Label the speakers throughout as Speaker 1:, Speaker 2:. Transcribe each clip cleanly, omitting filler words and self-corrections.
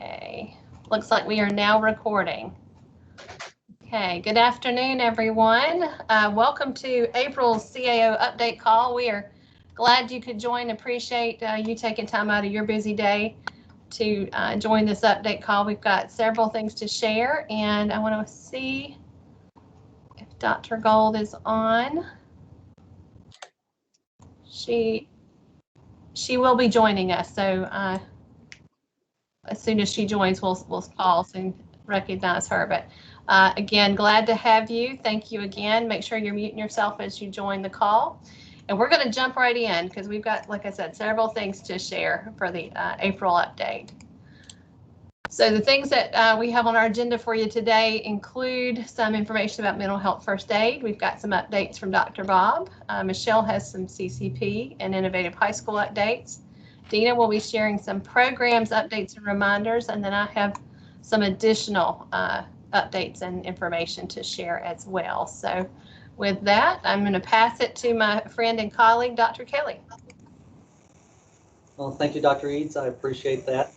Speaker 1: Okay, looks like we are now recording. Okay, good afternoon, everyone. Welcome to April's CAO update call. We are glad you could join. Appreciate you taking time out of your busy day to join this update call. We've got several things to share, and I want to see if Dr. Gold is on. She will be joining us, so as soon as she joins, we'll pause and recognize her. But again, glad to have you. Thank you again. Make sure you're muting yourself as you join the call. And we're going to jump right in because we've got, like I said, several things to share for the April update. So the things that we have on our agenda for you today include some information about mental health first aid. We've got some updates from Dr. Bob. Michelle has some CCP and innovative high school updates. Dina will be sharing some programs, updates, and reminders, and then I have some additional updates and information to share as well. So with that, I'm going to pass it to my friend and colleague, Dr. Kelly.
Speaker 2: Well, thank you, Dr. Eads. I appreciate that.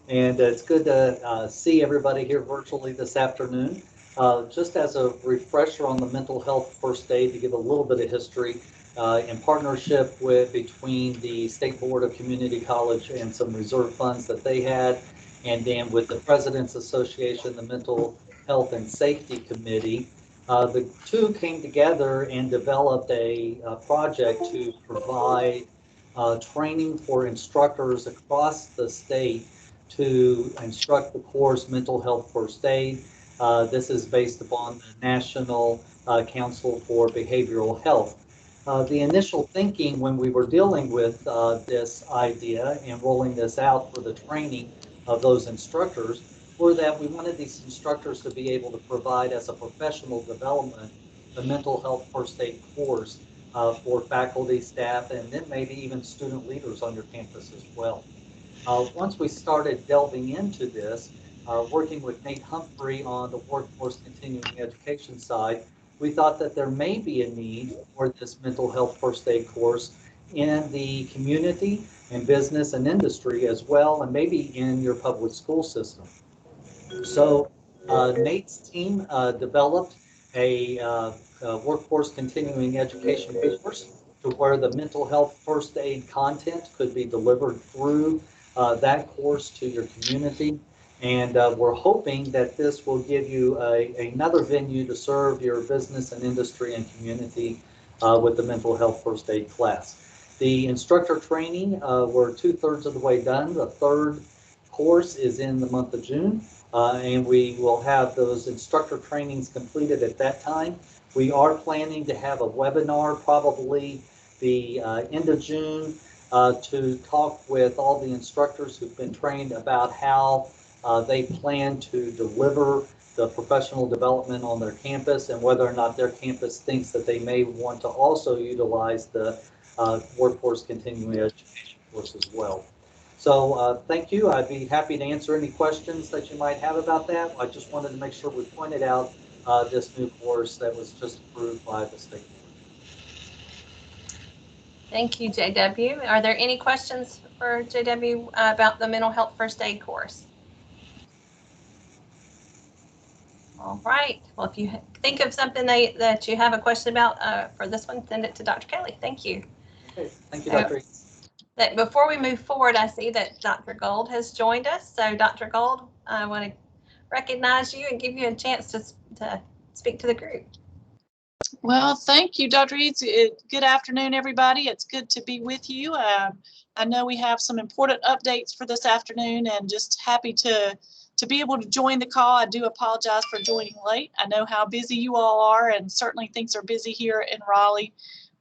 Speaker 2: And it's good to see everybody here virtually this afternoon. Just as a refresher on the mental health first aid, to give a little bit of history, in partnership between the State Board of Community College and some reserve funds that they had, and then with the President's Association, the Mental Health and Safety Committee, the two came together and developed a project to provide training for instructors across the state to instruct the course Mental Health First Aid. This is based upon the National Council for Behavioral Health. The initial thinking when we were dealing with this idea and rolling this out for the training of those instructors were that we wanted these instructors to be able to provide as a professional development the mental health first aid course for faculty, staff, and then maybe even student leaders on your campus as well. Once we started delving into this, working with Nate Humphrey on the workforce continuing education side, we thought that there may be a need for this mental health first aid course in the community and business and industry as well, and maybe in your public school system. So Nate's team developed a workforce continuing education course to where the mental health first aid content could be delivered through that course to your community. And we're hoping that this will give you another venue to serve your business and industry and community with the mental health first aid class. The instructor training, we're 2/3 of the way done. The third course is in the month of June, and we will have those instructor trainings completed at that time. We are planning to have a webinar probably the end of June to talk with all the instructors who've been trained about how they plan to deliver the professional development on their campus and whether or not their campus thinks that they may want to also utilize the workforce continuing education course as well. So thank you. I'd be happy to answer any questions that you might have about that. I just wanted to make sure we pointed out this new course that was just approved by the state.
Speaker 1: Thank you, JW. Are there any questions for JW about the mental health first aid course? All right. Well, if you think of something that you have a question about for this one, send it to Dr. Kelly. Thank you.
Speaker 2: Okay. Thank you, Dr.
Speaker 1: That before we move forward, I see that Dr. Gold has joined us. So Dr. Gold, I want to recognize you and give you a chance to speak to the group.
Speaker 3: Well, thank you, Dr. Eads. Good afternoon, everybody. It's good to be with you. I know we have some important updates for this afternoon and just happy to be able to join the call. I do apologize for joining late. I know how busy you all are, and certainly things are busy here in Raleigh,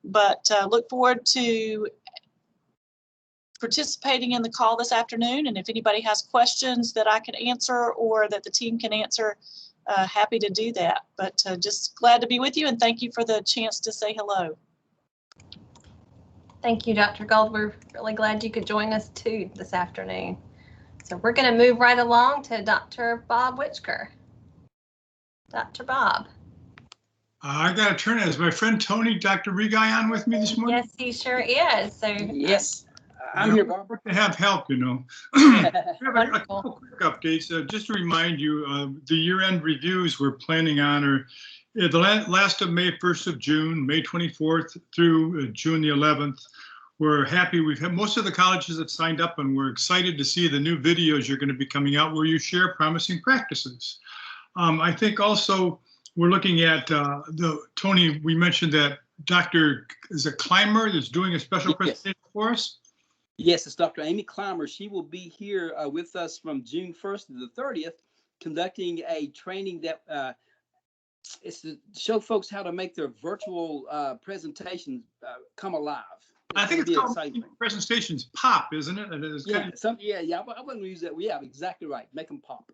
Speaker 3: but look forward to participating in the call this afternoon. And if anybody has questions that I can answer or that the team can answer, happy to do that. But just glad to be with you, and thank you for the chance to say hello.
Speaker 1: Thank you, Dr. Gold. We're really glad you could join us too this afternoon. So we're going to move right along to Dr. Bob Whitcher. Dr. Bob.
Speaker 4: I got to turn it. Is my friend Tony, Dr. Reguy, on with me this morning?
Speaker 1: Yes, he sure is. So
Speaker 5: yes, I'm here, Bob.
Speaker 4: To have help, you know. We have a
Speaker 1: Wonderful.
Speaker 4: couple quick updates. Just to remind you, the year-end reviews we're planning on are the last of May, 1st of June, May 24th through June the 11th. We're happy. We've had most of the colleges have signed up, and we're excited to see the new videos you're going to be coming out where you share promising practices. I think also we're looking at Tony, we mentioned that Dr. is a Clymer is doing a special presentation for us.
Speaker 5: Yes, it's Dr. Amy Clymer. She will be here with us from June 1st to the 30th, conducting a training that is to show folks how to make their virtual presentations come alive.
Speaker 4: I think it's called presentations pop, isn't it?
Speaker 5: I wouldn't use that. Yeah, exactly right. Make them pop.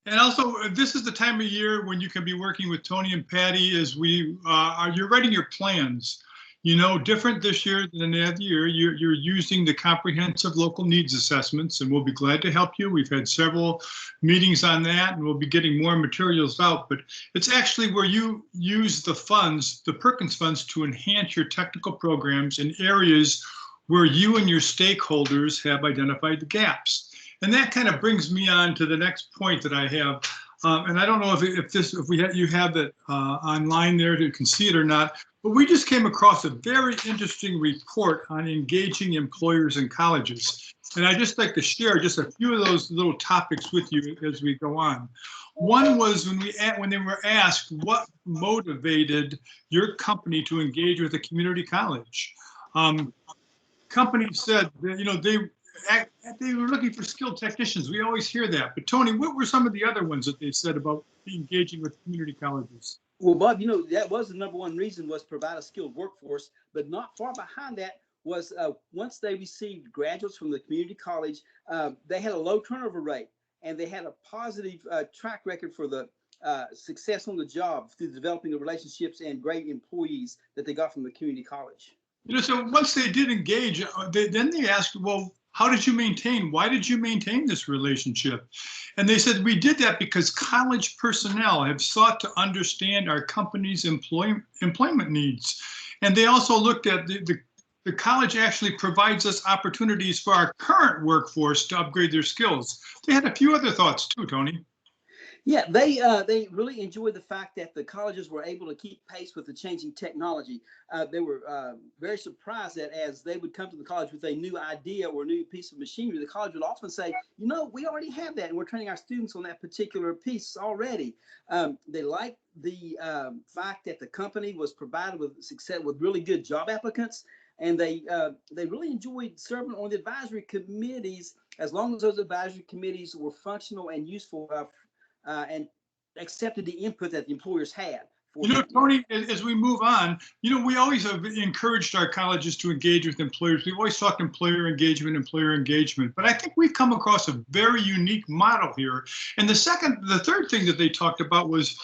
Speaker 4: And also, this is the time of year when you can be working with Tony and Patty as you're writing your plans. You know, different this year than the other year. You're using the comprehensive local needs assessments, and we'll be glad to help you. We've had several meetings on that, and we'll be getting more materials out. But it's actually where you use the funds, the Perkins funds, to enhance your technical programs in areas where you and your stakeholders have identified the gaps. And that kind of brings me on to the next point that I have. And I don't know if you have that online there, you can see it or not. But we just came across a very interesting report on engaging employers in colleges. And I'd just like to share just a few of those little topics with you as we go on. One was when they were asked what motivated your company to engage with a community college. Companies said that, you know, they were looking for skilled technicians. We always hear that. But Tony, what were some of the other ones that they said about engaging with community colleges?
Speaker 5: Well, Bob, you know, that was the number one reason, was provide a skilled workforce, but not far behind that was once they received graduates from the community college, they had a low turnover rate, and they had a positive track record for the success on the job through developing the relationships and great employees that they got from the community college.
Speaker 4: You know, so once they did engage, then they asked, well, why did you maintain this relationship? And they said, we did that because college personnel have sought to understand our company's employment needs. And they also looked at the college actually provides us opportunities for our current workforce to upgrade their skills. They had a few other thoughts too, Tony.
Speaker 5: Yeah, they really enjoyed the fact that the colleges were able to keep pace with the changing technology. They were very surprised that as they would come to the college with a new idea or a new piece of machinery, the college would often say, you know, we already have that, and we're training our students on that particular piece already. They liked the fact that the company was provided with success with really good job applicants, and they really enjoyed serving on the advisory committees as long as those advisory committees were functional and useful and accepted the input that the employers had.
Speaker 4: You know, Tony, as we move on, you know, we always have encouraged our colleges to engage with employers. We've always talked employer engagement. But I think we've come across a very unique model here. And the third thing that they talked about was,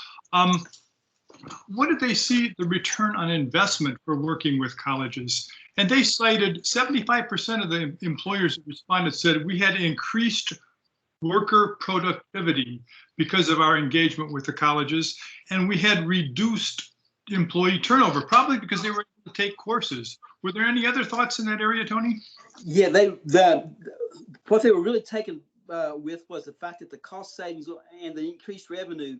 Speaker 4: what did they see the return on investment for working with colleges? And they cited 75% of the employers that responded said we had increased worker productivity because of our engagement with the colleges, and we had reduced employee turnover, probably because they were able to take courses. Were there any other thoughts in that area, Tony?
Speaker 5: Yeah, what they were really taken with was the fact that the cost savings and the increased revenue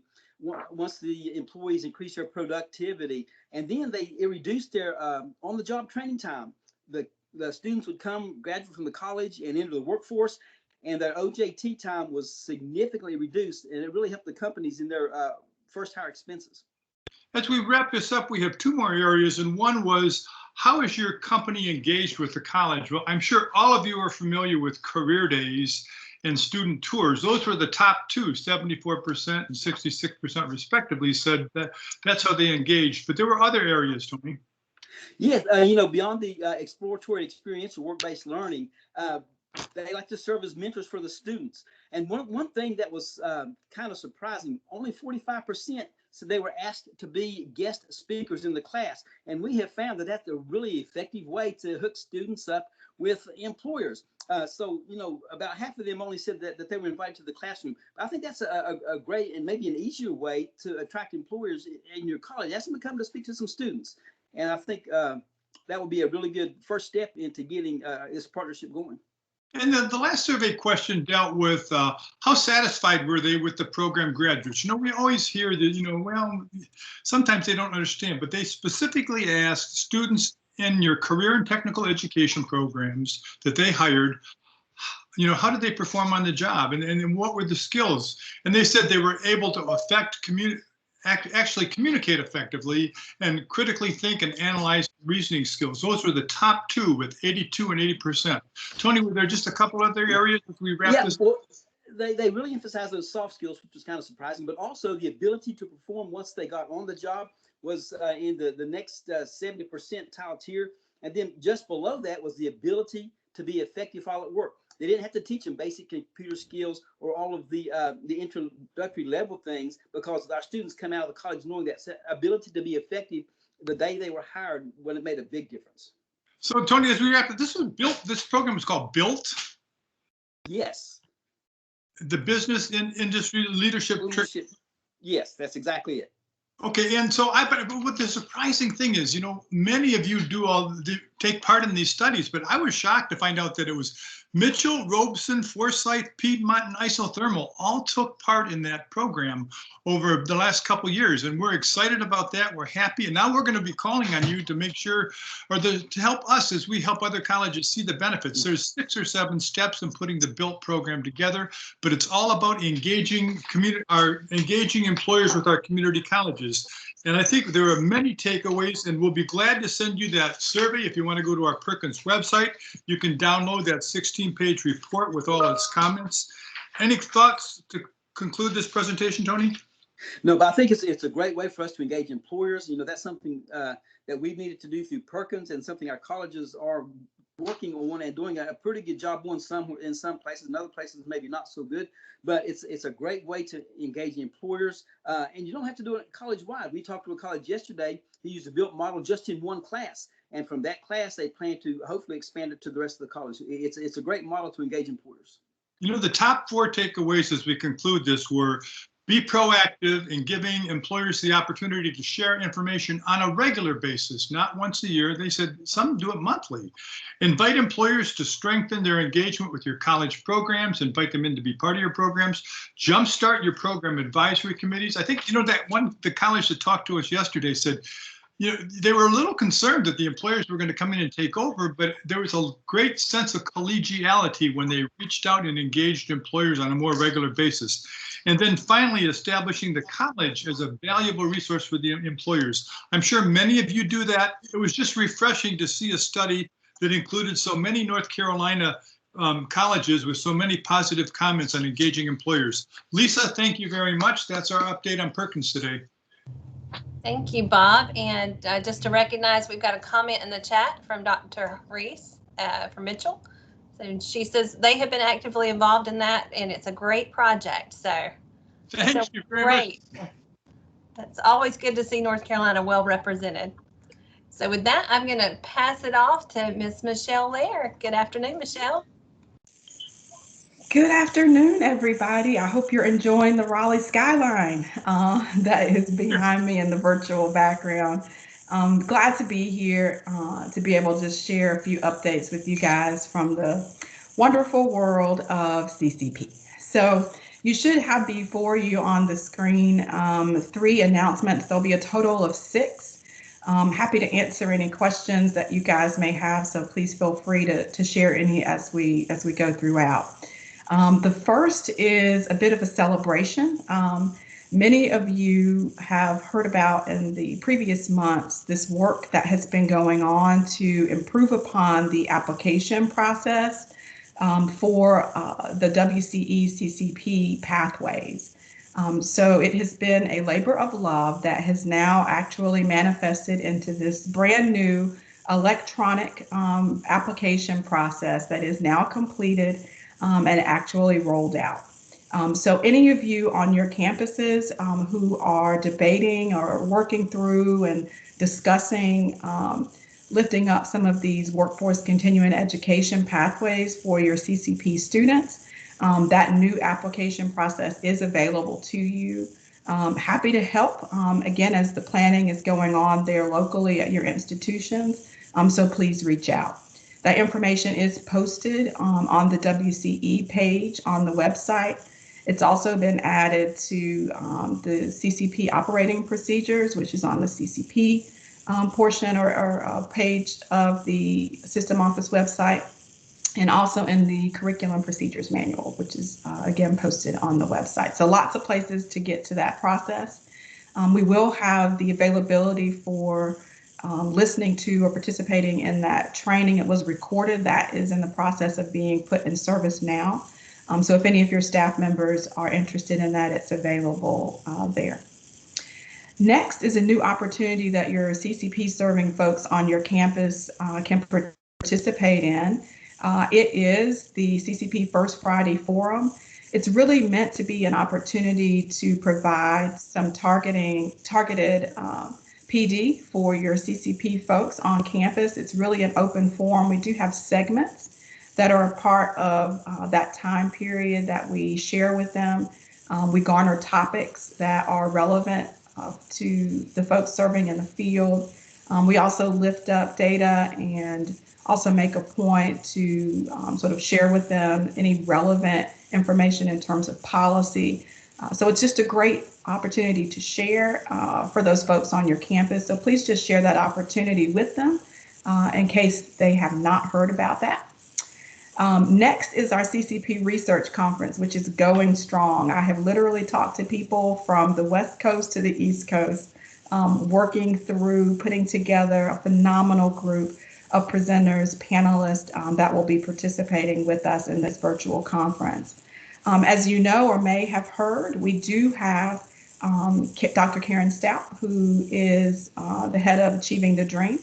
Speaker 5: once the employees increased their productivity, and then it reduced their on-the-job training time. The students would graduate from the college and into the workforce, and their OJT time was significantly reduced, and it really helped the companies in their first hire expenses.
Speaker 4: As we wrap this up, we have two more areas, and one was, how is your company engaged with the college? Well, I'm sure all of you are familiar with career days and student tours. Those were the top two, 74% and 66% respectively said that that's how they engaged. But there were other areas, Tony.
Speaker 5: Yes, you know, beyond the exploratory experience or work-based learning, they like to serve as mentors for the students. And one thing that was kind of surprising, only 45% said they were asked to be guest speakers in the class. And we have found that that's a really effective way to hook students up with employers. So, you know, about half of them only said that they were invited to the classroom. But I think that's a great and maybe an easier way to attract employers in your college. Ask them to come to speak to some students. And I think that would be a really good first step into getting this partnership going.
Speaker 4: And the last survey question dealt with how satisfied were they with the program graduates? You know, we always hear that, you know, well, sometimes they don't understand, but they specifically asked students in your career and technical education programs that they hired, you know, how did they perform on the job, and what were the skills? And they said they were able to actually communicate effectively and critically think and analyze reasoning skills. Those were the top two with 82 and 80%. Tony, were there just a couple other areas as we wrap this?
Speaker 5: Well, they really emphasize those soft skills, which was kind of surprising, but also the ability to perform once they got on the job was in the next 70 percentile tier. And then just below that was the ability to be effective while at work. They didn't have to teach them basic computer skills or all of the introductory level things, because our students come out of the college knowing that ability to be effective the day they were hired, when it made a big difference.
Speaker 4: So Tony, as we wrap up, this program is called BUILT.
Speaker 5: Yes.
Speaker 4: The Business Industry Leadership.
Speaker 5: Yes, that's exactly it.
Speaker 4: Okay, and so but what the surprising thing is, you know, many of you take part in these studies, but I was shocked to find out that it was Mitchell, Robeson, Forsyth, Piedmont, and Isothermal all took part in that program over the last couple of years, and we're excited about that. We're happy, and now we're going to be calling on you to make sure, or to help us as we help other colleges see the benefits. There's 6 or 7 steps in putting the BUILT program together, but it's all about engaging employers with our community colleges. And I think there are many takeaways, and we'll be glad to send you that survey. If you want to go to our Perkins website, you can download that 16-page report with all its comments. Any thoughts to conclude this presentation, Tony?
Speaker 5: No, but I think it's a great way for us to engage employers. You know, that's something that we've needed to do through Perkins, and something our colleges are working on and doing a pretty good job on in some places, in other places maybe not so good. But it's a great way to engage employers, and you don't have to do it college-wide. We talked to a college yesterday. He used a BUILT model just in one class, and from that class, they plan to hopefully expand it to the rest of the college. It's a great model to engage employers.
Speaker 4: You know, the top 4 takeaways as we conclude this were: be proactive in giving employers the opportunity to share information on a regular basis, not once a year. They said some do it monthly. Invite employers to strengthen their engagement with your college programs, invite them in to be part of your programs, jumpstart your program advisory committees. I think, you know, the college that talked to us yesterday said, you know, they were a little concerned that the employers were going to come in and take over, but there was a great sense of collegiality when they reached out and engaged employers on a more regular basis. And then finally, establishing the college as a valuable resource for the employers. I'm sure many of you do that. It was just refreshing to see a study that included so many North Carolina colleges with so many positive comments on engaging employers. Lisa, thank you very much. That's our update on Perkins today.
Speaker 1: Thank you, Bob. And just to recognize, we've got a comment in the chat from Dr. Reese from Mitchell. So she says they have been actively involved in that, and it's a great project. So
Speaker 4: thank you very much.
Speaker 1: That's always good to see North Carolina well represented. So with that, I'm going to pass it off to Miss Michelle Lair. Good afternoon, Michelle.
Speaker 6: Good afternoon, everybody. I hope you're enjoying the Raleigh skyline that is behind me in the virtual background. Glad to be here to be able to share a few updates with you guys from the wonderful world of CCP. So you should have before you on the screen 3 announcements. There'll be a total of 6. Happy to answer any questions that you guys may have, so please feel free to share any as we go throughout. The first is a bit of a celebration. Many of you have heard about in the previous months this work that has been going on to improve upon the application process for the WCE CCP pathways. So it has been a labor of love that has now actually manifested into this brand new electronic application process that is now completed and actually rolled out. So any of you on your campuses who are debating or working through and discussing lifting up some of these workforce continuing education pathways for your CCP students, that new application process is available to you. Happy to help, again, as the planning is going on there locally at your institutions. So please reach out. That information is posted on the WCE page on the website. It's also been added to the CCP operating procedures, which is on the CCP portion or page of the System Office website, and also in the curriculum procedures manual, which is again posted on the website. So lots of places to get to that process. We will have the availability for listening to or participating in that training. It was recorded. That is in the process of being put in service now. So if any of your staff members are interested in that, it's available there. Next is a new opportunity that your CCP serving folks on your campus can participate in. It is the CCP First Friday Forum. It's really meant to be an opportunity to provide some targeted PD for your CCP folks on campus. It's really an open forum. We do have segments that are a part of that time period that we share with them. We garner topics that are relevant to the folks serving in the field. We also lift up data and also make a point to sort of share with them any relevant information in terms of policy. So it's just a great opportunity to share for those folks on your campus. So please just share that opportunity with them in case they have not heard about that. Next is our CCP Research Conference, which is going strong. I have literally talked to people from the West Coast to the East Coast, working through putting together a phenomenal group of presenters, panelists that will be participating with us in this virtual conference. As you know or may have heard, we do have Dr. Karen Stout, who is the head of Achieving the Dream.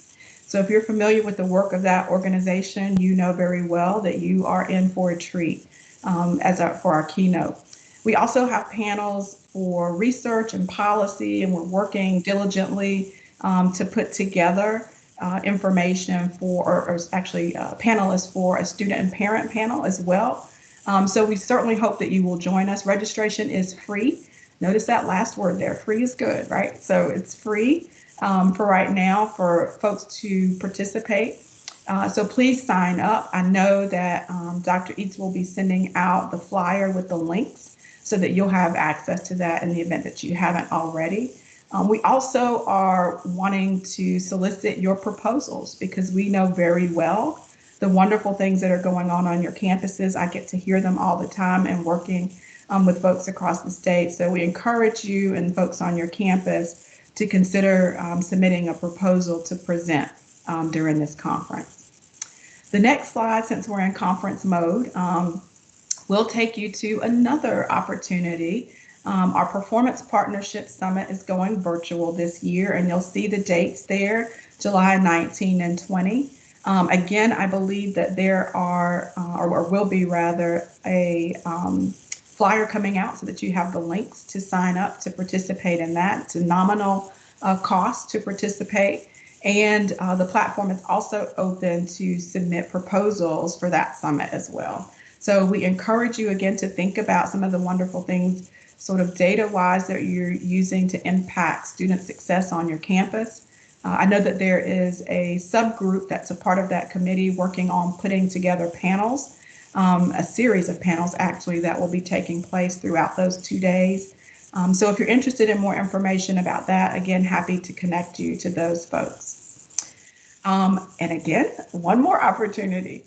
Speaker 6: So if you're familiar with the work of that organization, you know very well that you are in for a treat for our keynote. We also have panels for research and policy, and we're working diligently to put together information or actually panelists for a student and parent panel as well. So we certainly hope that you will join us. Registration is free. Notice that last word there, free is good, right? So it's free for right now for folks to participate. So please sign up. I know that Dr. Eats will be sending out the flyer with the links so that you'll have access to that in the event that you haven't already. We also are wanting to solicit your proposals because we know very well the wonderful things that are going on your campuses. I get to hear them all the time and working with folks across the state. So we encourage you and folks on your campus to consider submitting a proposal to present during this conference. The next slide, since we're in conference mode, will take you to another opportunity. Our Performance Partnership Summit is going virtual this year, and you'll see the dates there, July 19 and 20. Again, I believe that there are, or will be rather, a flyer coming out so that you have the links to sign up to participate in that. It's a nominal cost to participate. And the platform is also open to submit proposals for that summit as well. So we encourage you again to think about some of the wonderful things sort of data-wise that you're using to impact student success on your campus. I know that there is a subgroup that's a part of that committee working on putting together panels, a series of panels actually that will be taking place throughout those 2 days. So if you're interested in more information about that, again, happy to connect you to those folks. And again, one more opportunity.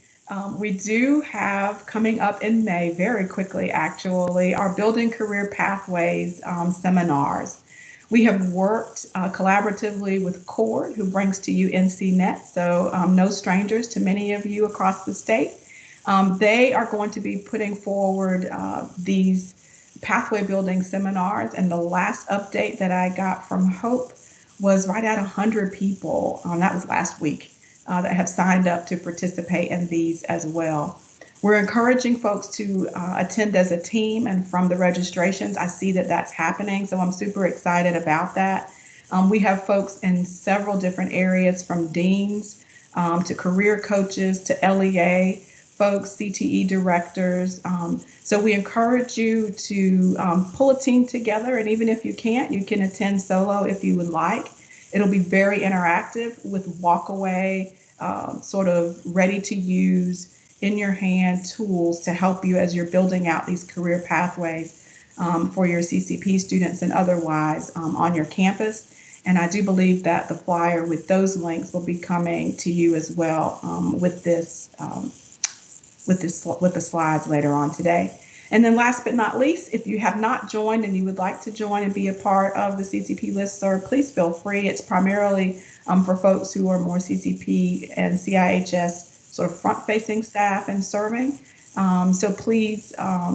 Speaker 6: We do have coming up in May, very quickly actually, our Building Career Pathways seminars. We have worked collaboratively with CORD, who brings to you NCNet, so no strangers to many of you across the state. They are going to be putting forward these pathway building seminars, and the last update that I got from Hope was right at 100 people, that was last week, that have signed up to participate in these as well. We're encouraging folks to attend as a team, and from the registrations, I see that that's happening, so I'm super excited about that. We have folks in several different areas, from deans to career coaches to LEA folks, CTE directors. So we encourage you to pull a team together, and even if you can't, you can attend solo if you would like. It'll be very interactive with walkaway sort of ready to use, in your hand tools to help you as you're building out these career pathways for your CCP students and otherwise on your campus. And I do believe that the flyer with those links will be coming to you as well with the slides later on today. And then last but not least, if you have not joined and you would like to join and be a part of the CCP listserv, please feel free. It's primarily for folks who are more CCP and CIHS sort of front-facing staff and serving. So please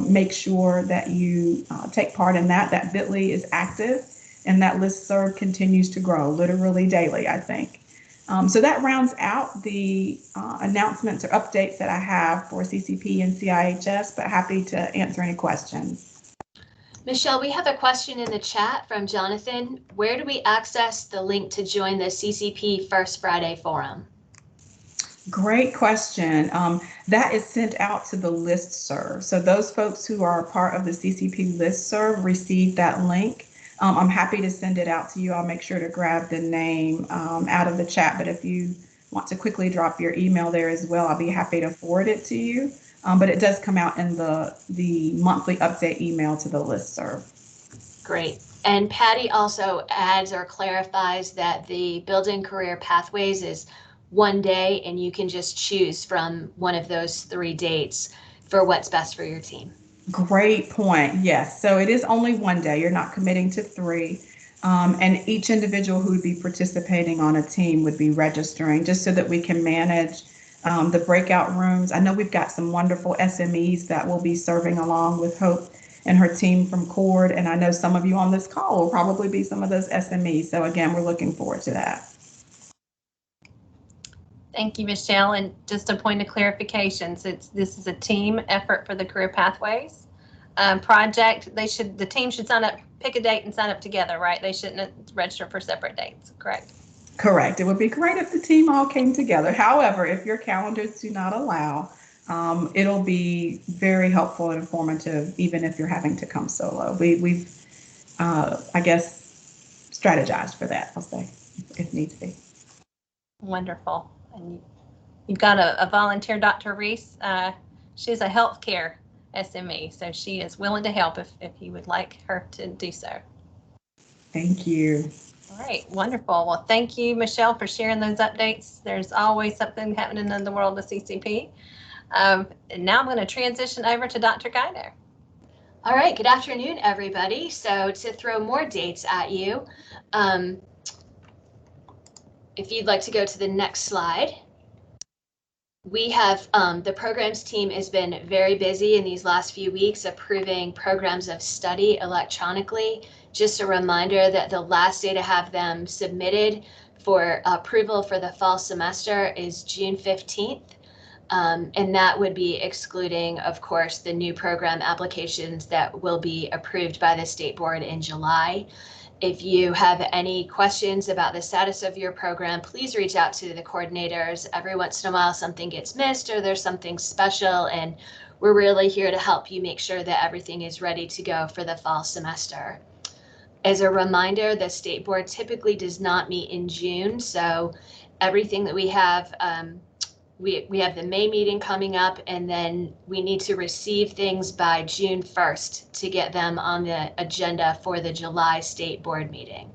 Speaker 6: make sure that you take part in that. That bit.ly is active and that listserv continues to grow literally daily, I think. So that rounds out the announcements or updates that I have for CCP and CIHS, but happy to answer any questions.
Speaker 7: Michelle, we have a question in the chat from Jonathan. Where do we access the link to join the CCP First Friday Forum?
Speaker 6: Great question. That is sent out to the listserv. So those folks who are a part of the CCP listserv receive that link. I'm happy to send it out to you. I'll make sure to grab the name out of the chat, but if you want to quickly drop your email there as well, I'll be happy to forward it to you. But it does come out in the monthly update email to the listserv.
Speaker 7: Great. And Patty also adds or clarifies that the Building Career Pathways is one day, and you can just choose from one of those 3 dates for what's best for your team.
Speaker 6: Great point. Yes. So it is only one day. You're not committing to 3. And each individual who would be participating on a team would be registering just so that we can manage the breakout rooms. I know we've got some wonderful SMEs that will be serving along with Hope and her team from CORD. And I know some of you on this call will probably be some of those SMEs. So again, we're looking forward to that.
Speaker 1: Thank you, Michelle. And just a point of clarification, this is a team effort for the Career Pathways project. The team should sign up, pick a date and sign up together, right? They shouldn't register for separate dates, correct?
Speaker 6: Correct. It would be great if the team all came together. However, if your calendars do not allow, it'll be very helpful and informative, even if you're having to come solo. We've I guess, strategized for that, I'll say, if needs be.
Speaker 1: Wonderful. And you've got a volunteer, Dr. Reese. She's a healthcare SME, so she is willing to help if you would like her to do so.
Speaker 6: Thank you.
Speaker 1: All right, wonderful. Well, thank you, Michelle, for sharing those updates. There's always something happening in the world of CCP. And now I'm going to transition over to Dr. Guido.
Speaker 7: All right, good afternoon, everybody. So to throw more dates at you, if you'd like to go to the next slide. We have, the programs team has been very busy in these last few weeks approving programs of study electronically. Just a reminder that the last day to have them submitted for approval for the fall semester is June 15th. And that would be excluding, of course, the new program applications that will be approved by the state board in July. If you have any questions about the status of your program, please reach out to the coordinators. Every once in a while, something gets missed or there's something special, and we're really here to help you make sure that everything is ready to go for the fall semester. As a reminder, the state board typically does not meet in June, so everything that we have, we have the May meeting coming up, and then we need to receive things by June 1st to get them on the agenda for the July state board meeting.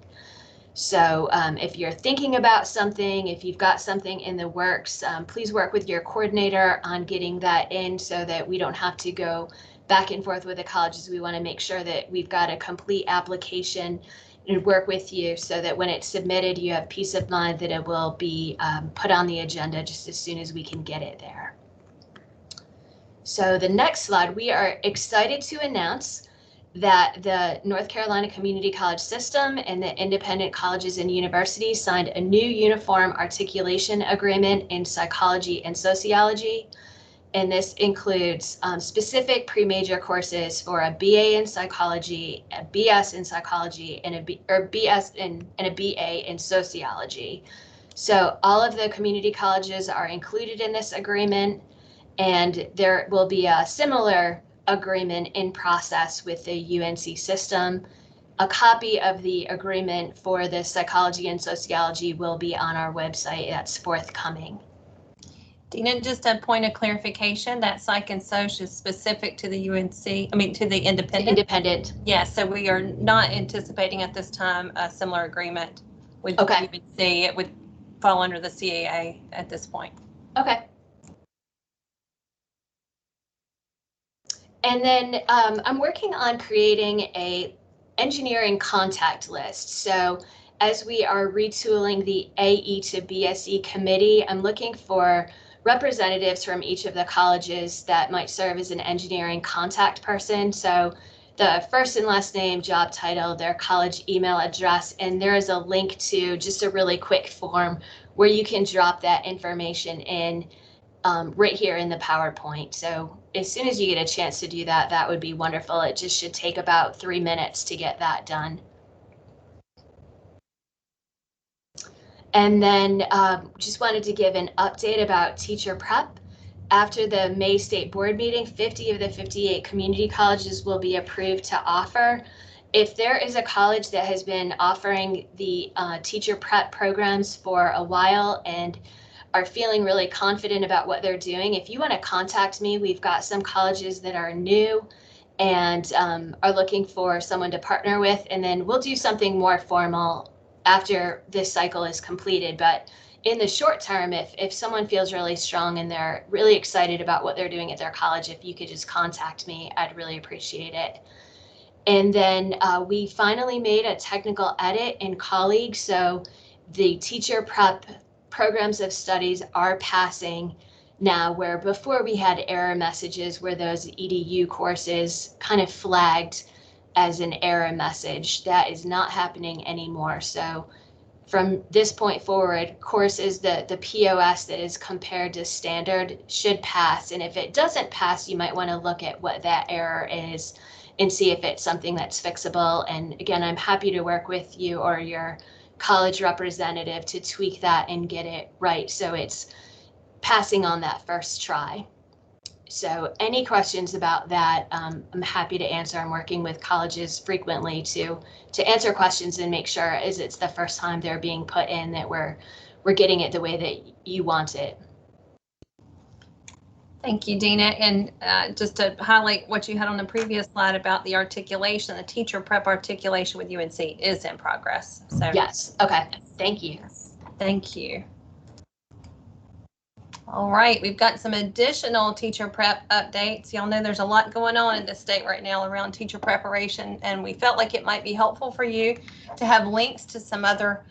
Speaker 7: So if you're thinking about something, if you've got something in the works, please work with your coordinator on getting that in so that we don't have to go back and forth with the colleges. We want to make sure that we've got a complete application and work with you so that when it's submitted, you have peace of mind that it will be put on the agenda just as soon as we can get it there. So the next slide, we are excited to announce that the North Carolina Community College System and the independent colleges and universities signed a new uniform articulation agreement in psychology and sociology. And this includes specific pre-major courses for a BA in psychology, a BS in psychology, and a BS and a BA in sociology. So all of the community colleges are included in this agreement, and there will be a similar agreement in process with the UNC system. A copy of the agreement for the psychology and sociology will be on our website. That's forthcoming.
Speaker 1: Dina, just a point of clarification, that psych and soc is specific to the to the independent.
Speaker 7: Independent.
Speaker 1: Yes, so we are not anticipating at this time a similar agreement with
Speaker 7: Okay.
Speaker 1: UNC. It would fall under the CAA at this point.
Speaker 7: Okay. And then I'm working on creating a engineering contact list. So as we are retooling the AE to BSE committee, I'm looking for representatives from each of the colleges that might serve as an engineering contact person. So the first and last name, job title, their college email address, and there is a link to just a really quick form where you can drop that information in right here in the PowerPoint. So as soon as you get a chance to do that, that would be wonderful. It just should take about 3 minutes to get that done. And then just wanted to give an update about teacher prep. After the May State Board meeting, 50 of the 58 community colleges will be approved to offer. If there is a college that has been offering the teacher prep programs for a while and are feeling really confident about what they're doing, if you want to contact me, we've got some colleges that are new and are looking for someone to partner with, and then we'll do something more formal after this cycle is completed. But in the short term, if someone feels really strong and they're really excited about what they're doing at their college, if you could just contact me, I'd really appreciate it. And then we finally made a technical edit in colleagues. So the teacher prep programs of studies are passing now, where before we had error messages where those EDU courses kind of flagged as an error message. That is not happening anymore. So from this point forward, courses, the POS that is compared to standard should pass. And if it doesn't pass, you might want to look at what that error is and see if it's something that's fixable. And again, I'm happy to work with you or your college representative to tweak that and get it right so it's passing on that first try. So any questions about that, I'm happy to answer. I'm working with colleges frequently to answer questions and make sure as it's the first time they're being put in that we're getting it the way that you want it.
Speaker 1: Thank you, Dina. And just to highlight what you had on the previous slide about the articulation, the teacher prep articulation with UNC is in progress. So
Speaker 7: yes, okay, thank you.
Speaker 1: Thank you. All right, we've got some additional teacher prep updates. Y'all know there's a lot going on in the state right now around teacher preparation, and we felt like it might be helpful for you to have links to some other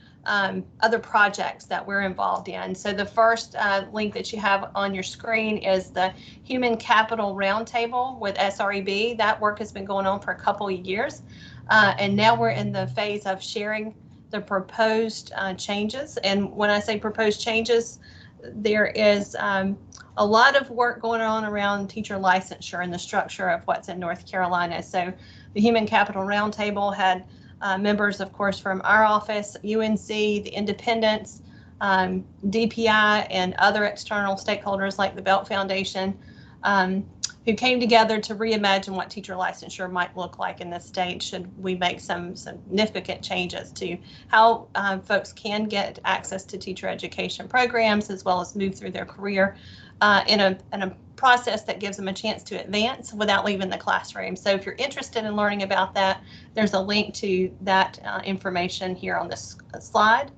Speaker 1: projects that we're involved in. So the first link that you have on your screen is the Human Capital Roundtable with SREB. That work has been going on for a couple of years, and now we're in the phase of sharing the proposed changes. And when I say proposed changes, there is a lot of work going on around teacher licensure and the structure of what's in North Carolina. So the Human Capital Roundtable had members, of course, from our office, UNC, the independents, DPI, and other external stakeholders like the Belt Foundation, who came together to reimagine what teacher licensure might look like in the state should we make some significant changes to how folks can get access to teacher education programs as well as move through their career in a process that gives them a chance to advance without leaving the classroom. So if you're interested in learning about that, there's a link to that information here on this slide.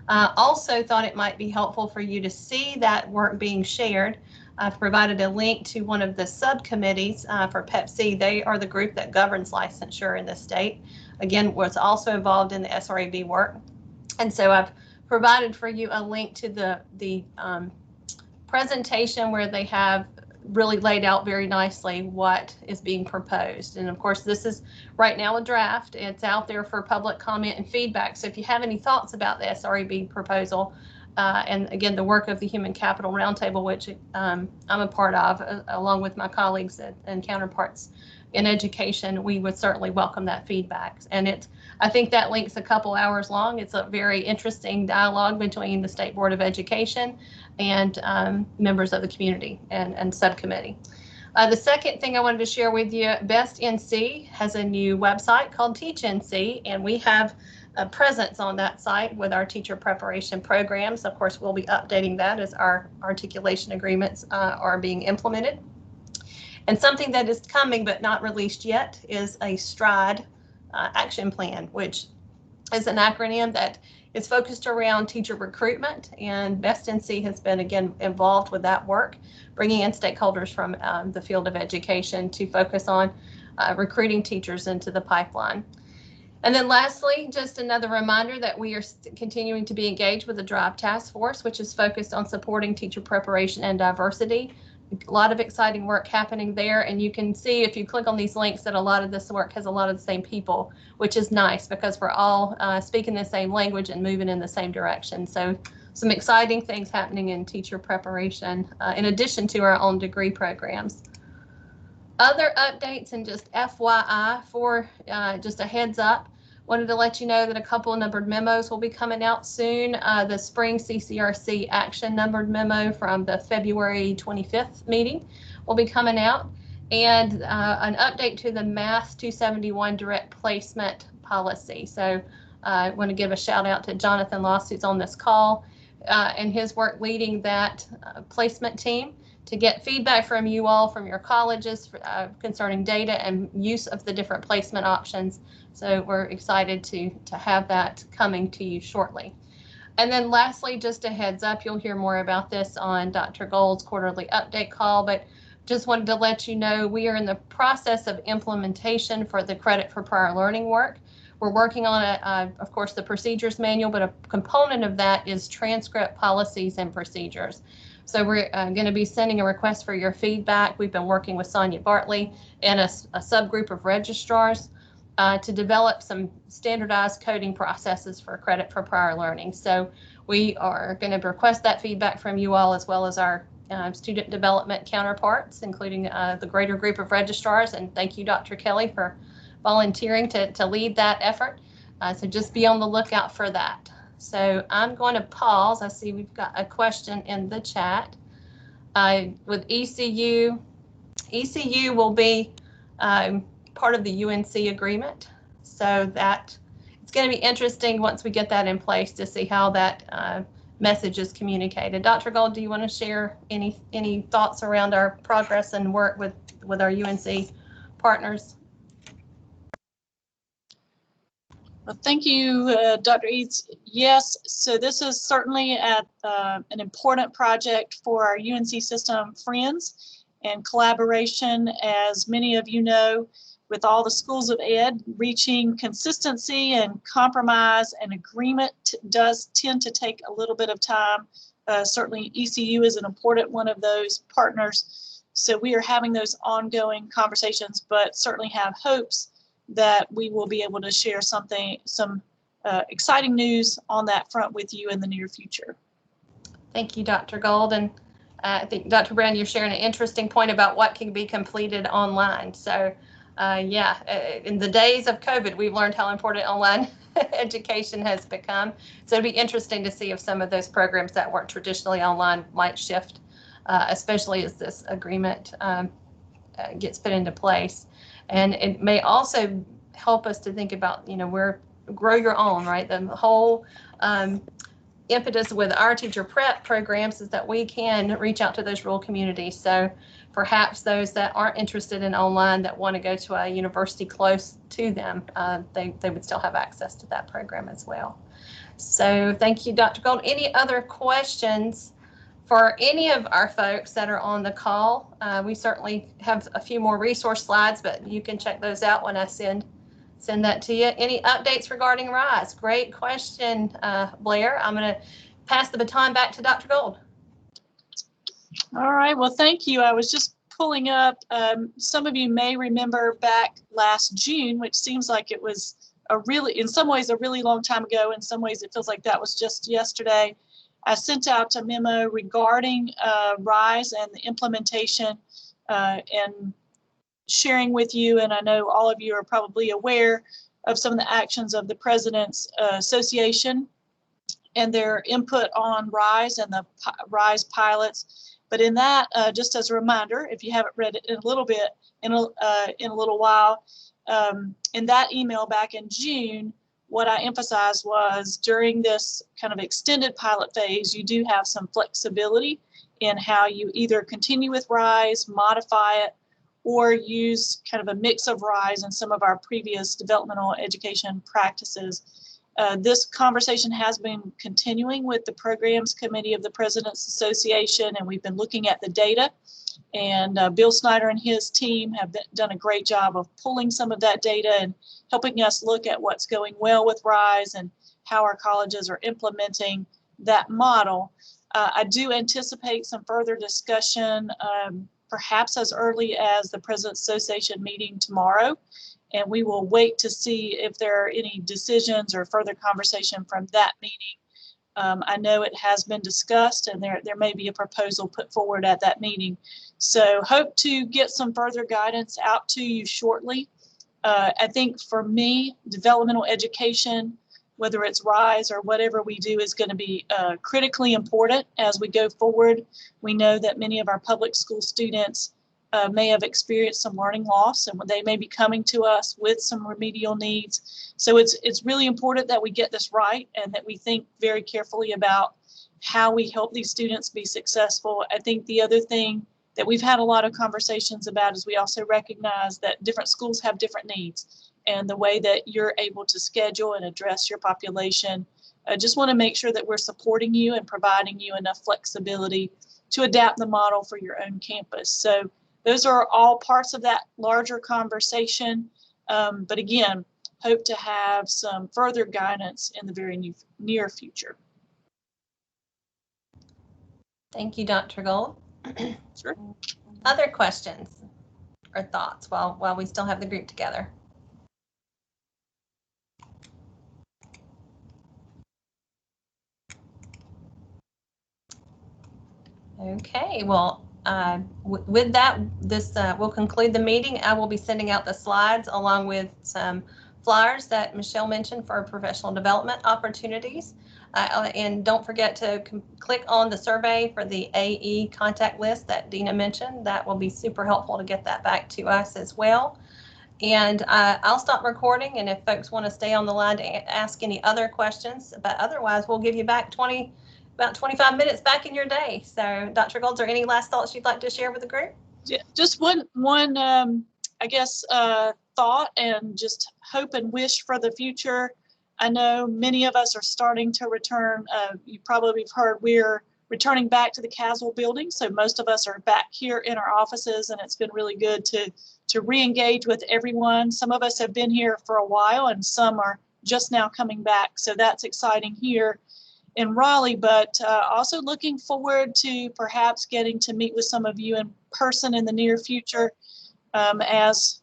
Speaker 1: Also thought it might be helpful for you to see that work being shared. I've provided a link to one of the subcommittees for PEPC. They are the group that governs licensure in the state. Again, was also involved in the SREB work. And so I've provided for you a link to the presentation where they have really laid out very nicely what is being proposed. And of course, this is right now a draft. It's out there for public comment and feedback. So if you have any thoughts about the SREB proposal, and again, the work of the Human Capital Roundtable, which I'm a part of, along with my colleagues and counterparts in education, we would certainly welcome that feedback. And I think that link's a couple hours long. It's a very interesting dialogue between the State Board of Education and members of the community and subcommittee. The second thing I wanted to share with you, Best NC has a new website called Teach NC, and we have presence on that site with our teacher preparation programs. Of course, we'll be updating that as our articulation agreements are being implemented. And something that is coming but not released yet is a STRIDE action plan, which is an acronym that is focused around teacher recruitment, and Best NC has been again involved with that work, bringing in stakeholders from the field of education to focus on recruiting teachers into the pipeline. And then lastly, just another reminder that we are continuing to be engaged with the DRIVE Task Force, which is focused on supporting teacher preparation and diversity. A lot of exciting work happening there, and you can see if you click on these links that a lot of this work has a lot of the same people, which is nice because we're all speaking the same language and moving in the same direction. So some exciting things happening in teacher preparation in addition to our own degree programs. Other updates and just FYI for just a heads up, wanted to let you know that a couple of numbered memos will be coming out soon. The spring CCRC action numbered memo from the February 25th meeting will be coming out, and an update to the Math 271 direct placement policy. So I want to give a shout out to Jonathan Loss, who's on this call, and his work leading that placement team to get feedback from you all, from your colleges concerning data and use of the different placement options. So we're excited to have that coming to you shortly. And then lastly, just a heads up, you'll hear more about this on Dr. Gold's quarterly update call, but just wanted to let you know we are in the process of implementation for the credit for prior learning work. We're working on, of course, the procedures manual, but a component of that is transcript policies and procedures. So we're going to be sending a request for your feedback. We've been working with Sonia Bartley and a subgroup of registrars to develop some standardized coding processes for credit for prior learning. So we are going to request that feedback from you all, as well as our student development counterparts, including the greater group of registrars. And thank you, Dr. Kelly, for volunteering to lead that effort. So just be on the lookout for that. So I'm going to pause. I see we've got a question in the chat. With ECU will be part of the UNC agreement. So that it's going to be interesting once we get that in place to see how that message is communicated. Dr. Gold, do you want to share any thoughts around our progress and work with our UNC partners?
Speaker 3: Well, thank you, Dr. Eads. Yes, so this is certainly an important project for our UNC system friends and collaboration, as many of you know, with all the schools of ed. Reaching consistency and compromise and agreement does tend to take a little bit of time. Certainly ECU is an important one of those partners. So we are having those ongoing conversations, but certainly have hopes that we will be able to share some exciting news on that front with you in the near future.
Speaker 1: Thank you, Dr. Gold. And I think, Dr. Brown, you're sharing an interesting point about what can be completed online. So yeah, in the days of COVID, we've learned how important online education has become. So it'd be interesting to see if some of those programs that work traditionally online might shift, especially as this agreement gets put into place. And it may also help us to think about, grow your own, right? The whole impetus with our teacher prep programs is that we can reach out to those rural communities. So perhaps those that aren't interested in online, that want to go to a university close to them, they would still have access to that program as well. So thank you, Dr. Gold. Any other questions for any of our folks that are on the call? We certainly have a few more resource slides, but you can check those out when I send that to you. Any updates regarding RISE? Great question, Blair. I'm going to pass the baton back to Dr. Gold.
Speaker 3: All right, well, thank you. I was just pulling up, some of you may remember back last June, which seems like it was in some ways a really long time ago. In some ways it feels like that was just yesterday. I sent out a memo regarding RISE and the implementation and sharing with you, and I know all of you are probably aware of some of the actions of the President's Association and their input on RISE and the RISE pilots. But in that, just as a reminder, if you haven't read it in a little while, in that email back in June, what I emphasized was during this kind of extended pilot phase, you do have some flexibility in how you either continue with RISE, modify it, or use kind of a mix of RISE and some of our previous developmental education practices. This conversation has been continuing with the Programs Committee of the President's Association, and we've been looking at the data. And Bill Snyder and his team have done a great job of pulling some of that data and helping us look at what's going well with RISE and how our colleges are implementing that model. I do anticipate some further discussion, perhaps as early as the President's Association meeting tomorrow. And we will wait to see if there are any decisions or further conversation from that meeting. I know it has been discussed, and there may be a proposal put forward at that meeting. So hope to get some further guidance out to you shortly. I think for me, developmental education, whether it's RISE or whatever we do, is going to be critically important as we go forward. We know that many of our public school students may have experienced some learning loss, and they may be coming to us with some remedial needs. So it's really important that we get this right and that we think very carefully about how we help these students be successful. I think the other thing that we've had a lot of conversations about is we also recognize that different schools have different needs, and the way that you're able to schedule and address your population. I just want to make sure that we're supporting you and providing you enough flexibility to adapt the model for your own campus. So those are all parts of that larger conversation. But again, hope to have some further guidance in the very near future.
Speaker 1: Thank you, Dr. Gold.
Speaker 3: Sure.
Speaker 1: Other questions or thoughts while we still have the group together? Okay, well, with that, this will conclude the meeting. I will be sending out the slides along with some flyers that Michelle mentioned for professional development opportunities. And don't forget to click on the survey for the AE contact list that Dina mentioned. That will be super helpful to get that back to us as well. And I'll stop recording, and if folks want to stay on the line to ask any other questions, but otherwise we'll give you back about 25 minutes back in your day. So Dr. Gold, are there any last thoughts you'd like to share with the group?
Speaker 3: Yeah, just one I guess, thought and just hope and wish for the future. I know many of us are starting to return. You probably have heard we're returning back to the Caswell building. So most of us are back here in our offices, and it's been really good to re-engage with everyone. Some of us have been here for a while, and some are just now coming back. So that's exciting here in Raleigh, but also looking forward to perhaps getting to meet with some of you in person in the near future as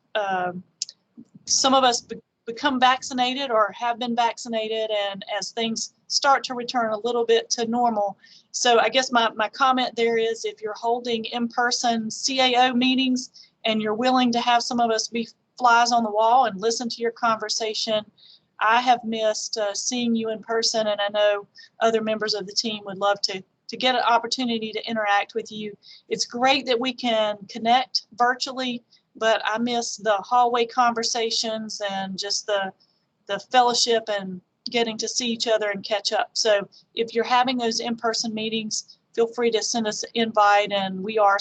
Speaker 3: some of us become vaccinated or have been vaccinated, and as things start to return a little bit to normal. So I guess my comment there is, if you're holding in-person CAO meetings and you're willing to have some of us be flies on the wall and listen to your conversation, I have missed seeing you in person, and I know other members of the team would love to get an opportunity to interact with you. It's great that we can connect virtually, but I miss the hallway conversations and just the fellowship and getting to see each other and catch up. So if you're having those in-person meetings, feel free to send us an invite, and we are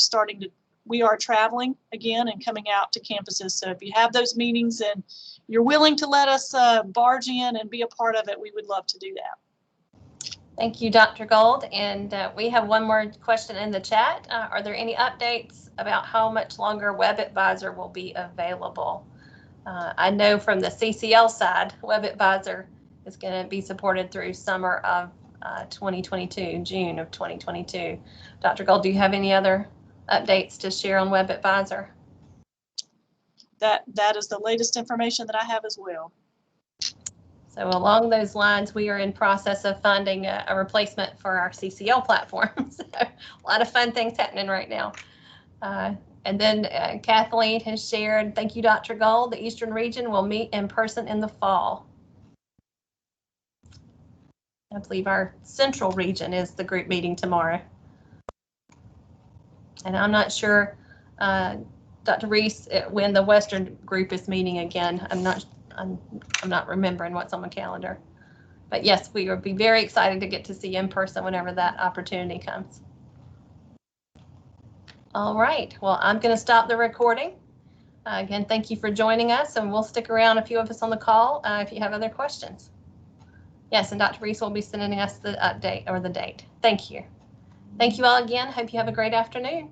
Speaker 3: traveling again and coming out to campuses. So if you have those meetings and you're willing to let us barge in and be a part of it, we would love to do that.
Speaker 1: Thank you, Dr. Gold. And we have one more question in the chat. Are there any updates about how much longer WebAdvisor will be available? I know from the CCL side, WebAdvisor is going to be supported through summer of 2022, June of 2022. Dr. Gold, do you have any other updates to share on WebAdvisor?
Speaker 3: That is the latest information that I have as well.
Speaker 1: So along those lines, we are in process of finding a replacement for our CCL platform. So a lot of fun things happening right now. And then Kathleen has shared, thank you, Dr. Gold, the Eastern region will meet in person in the fall. I believe our Central region is the group meeting tomorrow. And I'm not sure, Dr. Reese, when the Western group is meeting again. I'm I'm not remembering what's on my calendar. But yes, we would be very excited to get to see you in person whenever that opportunity comes. All right, well, I'm going to stop the recording. Again, thank you for joining us, and we'll stick around, a few of us on the call, if you have other questions. Yes, and Dr. Reese will be sending us the update or the date. Thank you. Thank you all again. Hope you have a great afternoon.